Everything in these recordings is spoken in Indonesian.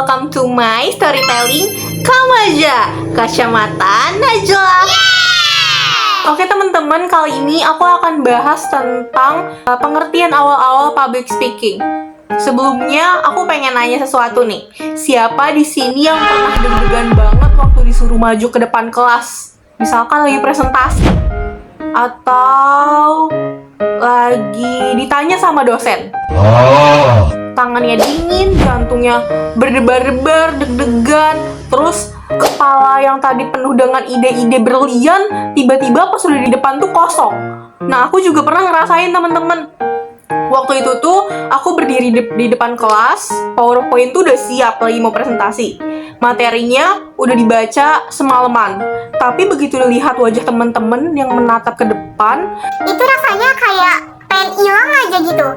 welcome to my storytelling Kamaja Kacamata Najwa. Oke teman-teman, kali ini aku akan bahas tentang pengertian awal-awal public speaking. Sebelumnya aku pengen nanya sesuatu nih. Siapa di sini yang pernah deg-degan banget waktu disuruh maju ke depan kelas? Misalkan lagi presentasi atau lagi ditanya sama dosen. Tangannya dingin, jantungnya berdebar-debar, deg-degan, terus kepala yang tadi penuh dengan ide-ide berlian, tiba-tiba pas udah di depan tuh kosong. Nah, aku juga pernah ngerasain teman-teman. Waktu itu tuh aku berdiri di depan kelas, PowerPoint tuh udah siap lagi mau presentasi. Materinya udah dibaca semalaman. Tapi begitu lihat wajah teman-teman yang menatap ke depan, itu rasanya kayak pengen hilang aja gitu.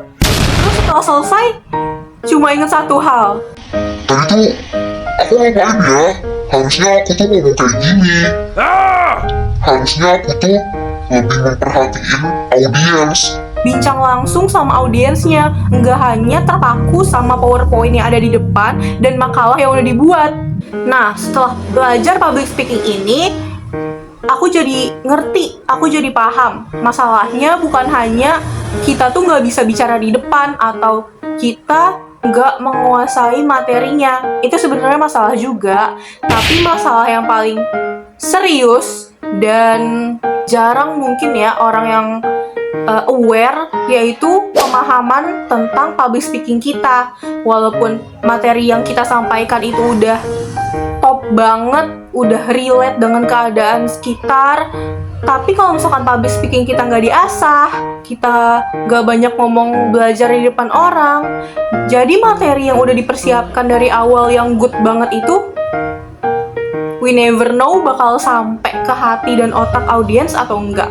terus setelah selesai, cuma inget satu hal. Tadi tuh aku ngapain ya? Harusnya aku tuh ngomong kayak gini. Harusnya aku tuh lebih memperhatiin audiens. Bincang langsung sama audiensnya, nggak hanya terpaku sama PowerPoint yang ada di depan dan makalah yang udah dibuat. Nah, setelah belajar public speaking ini, aku jadi ngerti, aku jadi paham. Masalahnya bukan hanya kita tuh nggak bisa bicara di depan atau kita nggak menguasai materinya. Itu sebenarnya masalah juga, tapi masalah yang paling serius dan jarang mungkin ya orang yang aware, yaitu pemahaman tentang public speaking kita. Walaupun materi yang kita sampaikan itu udah top banget, udah relate dengan keadaan sekitar, tapi kalau misalkan public speaking kita nggak diasah, kita nggak banyak ngomong belajar di depan orang, jadi materi yang udah dipersiapkan dari awal yang good banget itu, we never know bakal sampai ke hati dan otak audiens atau enggak.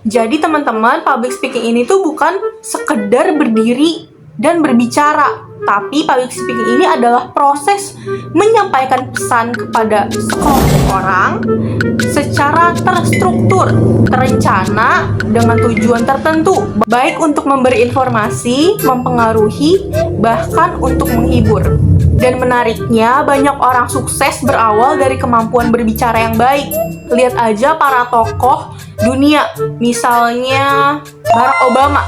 Jadi teman-teman, public speaking ini tuh bukan sekedar berdiri dan berbicara, tapi public speaking ini adalah proses menyampaikan pesan kepada sekelompok orang secara terstruktur, terencana, dengan tujuan tertentu, baik untuk memberi informasi, mempengaruhi, bahkan untuk menghibur. Dan menariknya, banyak orang sukses berawal dari kemampuan berbicara yang baik. Lihat aja para tokoh dunia, misalnya Barack Obama.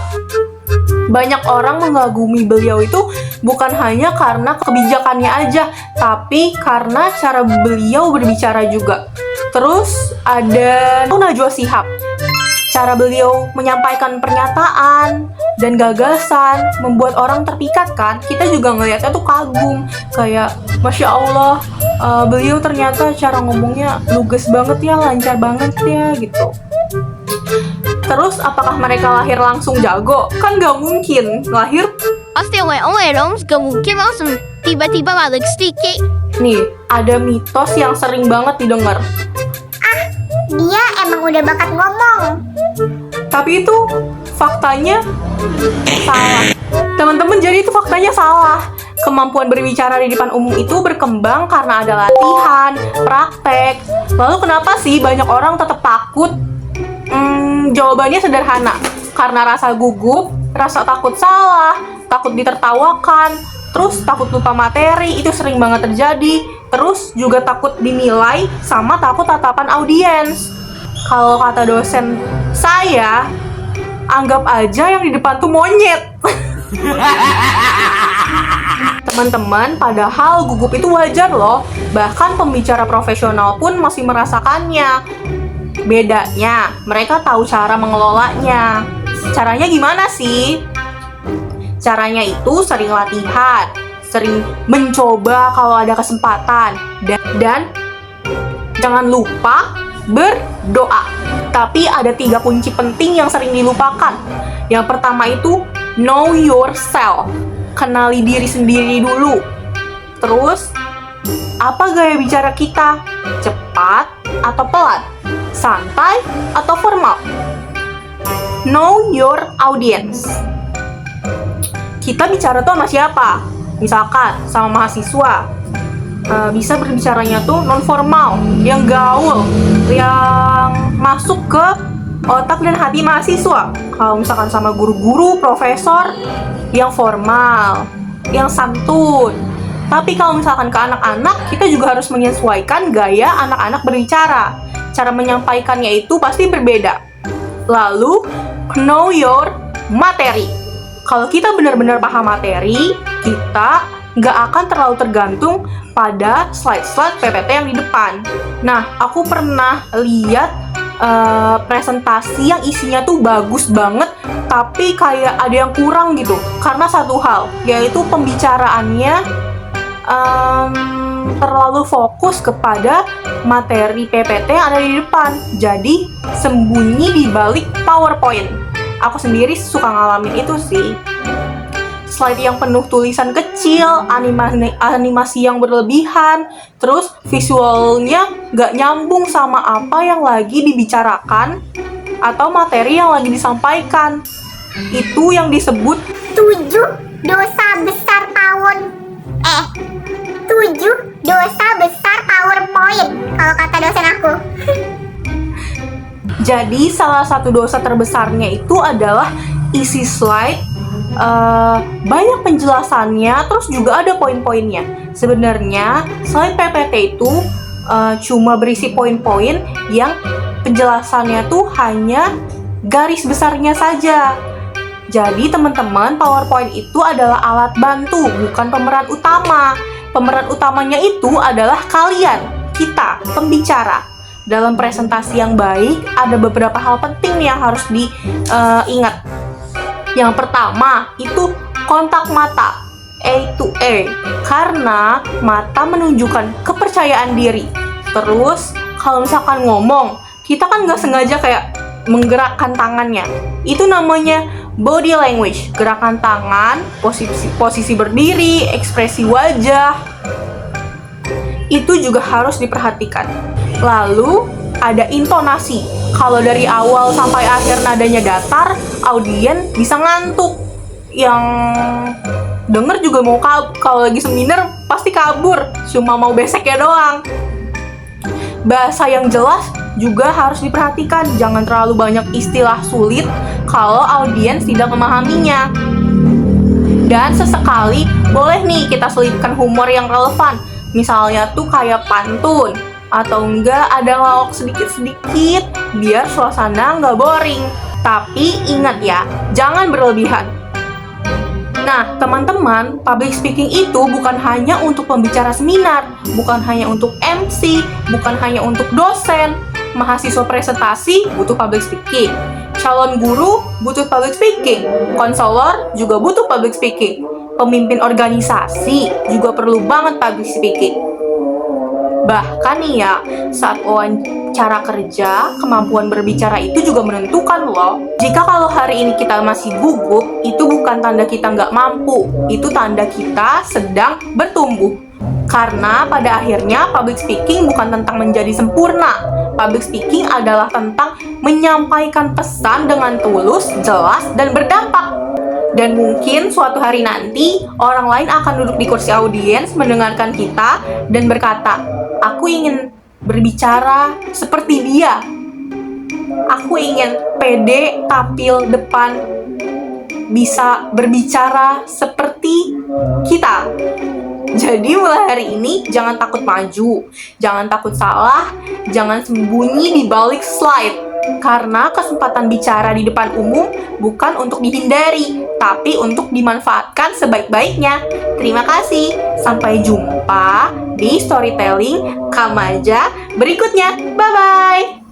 Banyak orang mengagumi beliau itu bukan hanya karena kebijakannya aja, tapi karena cara beliau berbicara juga. Terus ada Najwa Shihab. Cara beliau menyampaikan pernyataan dan gagasan membuat orang terpikat kan. Kita juga ngelihatnya tuh kagum, kayak Masya Allah, beliau ternyata cara ngomongnya lugas banget ya, lancar banget ya gitu. Terus apakah mereka lahir langsung jago? Kan gak mungkin. Lahir Pasti oleh dong, gak mungkin langsung tiba-tiba balik sedikit. nih, ada mitos yang sering banget didengar. Dia emang udah bakat ngomong. Tapi itu faktanya salah. Teman-teman, jadi itu faktanya salah. Kemampuan berbicara di depan umum itu berkembang karena ada latihan, praktek. Lalu kenapa sih banyak orang tetap takut? Jawabannya sederhana. Karena rasa gugup, rasa takut salah, takut ditertawakan, terus takut lupa materi, itu sering banget terjadi. Terus juga takut dinilai sama takut tatapan audiens. Kalau kata dosen saya, anggap aja yang di depan tuh monyet. Teman-teman, padahal gugup itu wajar loh. Bahkan pembicara profesional pun masih merasakannya. Bedanya, mereka tahu cara mengelolanya. Caranya gimana sih? Caranya itu sering latihan, sering mencoba kalau ada kesempatan, dan jangan lupa berdoa. Tapi ada 3 kunci penting yang sering dilupakan. Yang pertama itu know yourself. Kenali diri sendiri dulu. Terus, apa gaya bicara kita? Cepat atau pelan? Santai atau formal? Know your audience. Kita bicara tuh sama siapa? Misalkan sama mahasiswa, bisa berbicaranya tuh non formal, yang gaul, yang masuk ke otak dan hati mahasiswa. Kalau misalkan sama guru-guru, profesor, yang formal, yang santun, Tapi kalau misalkan ke anak-anak, kita juga harus menyesuaikan gaya anak-anak berbicara. Cara menyampaikannya itu pasti berbeda. Lalu, know your materi. Kalau kita benar-benar paham materi, kita nggak akan terlalu tergantung pada slide-slide PPT yang di depan. Nah, aku pernah lihat presentasi yang isinya tuh bagus banget, tapi kayak ada yang kurang gitu. Karena satu hal, yaitu pembicaraannya terlalu fokus kepada materi PPT yang ada di depan. Jadi, sembunyi di balik PowerPoint. Aku sendiri suka ngalamin itu sih. Slide yang penuh tulisan kecil, animasi yang berlebihan, terus visualnya nggak nyambung sama apa yang lagi dibicarakan atau materi yang lagi disampaikan. Itu yang disebut 7 dosa besar PowerPoint kalau kata dosen aku. Jadi salah satu dosa terbesarnya itu adalah isi slide banyak penjelasannya, terus juga ada poin-poinnya. Sebenarnya slide PPT itu cuma berisi poin-poin yang penjelasannya tuh hanya garis besarnya saja. Jadi teman-teman, PowerPoint itu adalah alat bantu, bukan pemeran utama. Pemeran utamanya itu adalah kalian, kita, pembicara. Dalam presentasi yang baik, ada beberapa hal penting nih yang harus diingat. Yang pertama, itu kontak mata, A to A. Karena mata menunjukkan kepercayaan diri. Terus, kalau misalkan ngomong, kita kan nggak sengaja kayak menggerakkan tangannya. Itu namanya body language, gerakan tangan, posisi berdiri, ekspresi wajah. Itu juga harus diperhatikan. Lalu ada intonasi. Kalau dari awal sampai akhir nadanya datar, audien bisa ngantuk. Yang denger juga mau kalau lagi seminar pasti kabur, cuma mau beseknya doang. Bahasa yang jelas juga harus diperhatikan, jangan terlalu banyak istilah sulit kalau audiens tidak memahaminya. Dan sesekali boleh nih kita selipkan humor yang relevan, misalnya tuh kayak pantun, atau enggak ada ngelawak sedikit-sedikit biar suasana nggak boring. Tapi ingat ya, jangan berlebihan. Nah, teman-teman, public speaking itu bukan hanya untuk pembicara seminar, bukan hanya untuk MC, bukan hanya untuk dosen. Mahasiswa presentasi butuh public speaking. Calon guru butuh public speaking. Konselor juga butuh public speaking. Pemimpin organisasi juga perlu banget public speaking. Bahkan nih ya, saat wawancara kerja, kemampuan berbicara itu juga menentukan loh. Jika kalau hari ini kita masih gugup, itu bukan tanda kita nggak mampu, itu tanda kita sedang bertumbuh. Karena pada akhirnya public speaking bukan tentang menjadi sempurna. Public speaking adalah tentang menyampaikan pesan dengan tulus, jelas, dan berdampak. Dan mungkin suatu hari nanti, orang lain akan duduk di kursi audiens mendengarkan kita dan berkata, "Aku ingin berbicara seperti dia. Aku ingin pede tampil depan, bisa berbicara seperti kita." Jadi mulai hari ini jangan takut maju, jangan takut salah, jangan sembunyi di balik slide. Karena kesempatan bicara di depan umum bukan untuk dihindari, tapi untuk dimanfaatkan sebaik-baiknya. Terima kasih, sampai jumpa di storytelling Kamaja berikutnya. Bye-bye!